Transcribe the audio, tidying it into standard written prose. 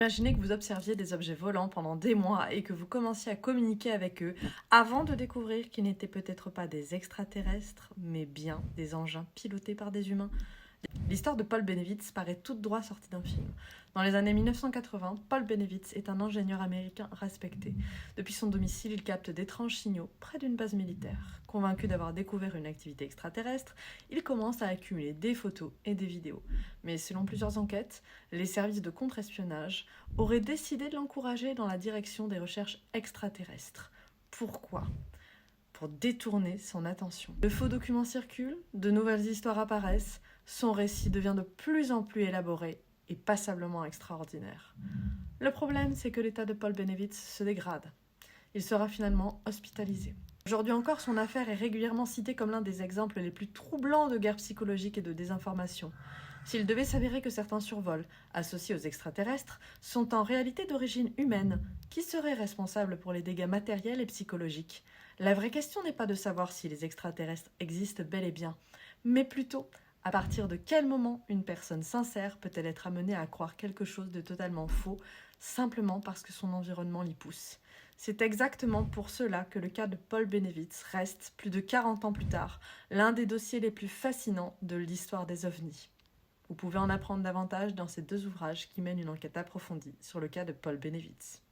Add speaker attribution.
Speaker 1: Imaginez que vous observiez des objets volants pendant des mois et que vous commenciez à communiquer avec eux avant de découvrir qu'ils n'étaient peut-être pas des extraterrestres, mais bien des engins pilotés par des humains. L'histoire de Paul Benevitz paraît toute droit sortie d'un film. Dans les années 1980, Paul Benevitz est un ingénieur américain respecté. Depuis son domicile, il capte d'étranges signaux près d'une base militaire. Convaincu d'avoir découvert une activité extraterrestre, il commence à accumuler des photos et des vidéos. Mais selon plusieurs enquêtes, les services de contre-espionnage auraient décidé de l'encourager dans la direction des recherches extraterrestres. Pourquoi ? Pour détourner son attention. De faux documents circulent, de nouvelles histoires apparaissent, son récit devient de plus en plus élaboré et passablement extraordinaire. Le problème, c'est que l'état de Paul Benevitz se dégrade. Il sera finalement hospitalisé. Aujourd'hui encore, son affaire est régulièrement citée comme l'un des exemples les plus troublants de guerre psychologique et de désinformation. S'il devait s'avérer que certains survols, associés aux extraterrestres, sont en réalité d'origine humaine, qui serait responsable pour les dégâts matériels et psychologiques ? La vraie question n'est pas de savoir si les extraterrestres existent bel et bien, mais plutôt à partir de quel moment une personne sincère peut-elle être amenée à croire quelque chose de totalement faux, simplement parce que son environnement l'y pousse. C'est exactement pour cela que le cas de Paul Benevitz reste, plus de 40 ans plus tard, l'un des dossiers les plus fascinants de l'histoire des ovnis. Vous pouvez en apprendre davantage dans ces deux ouvrages qui mènent une enquête approfondie sur le cas de Paul Benevitz.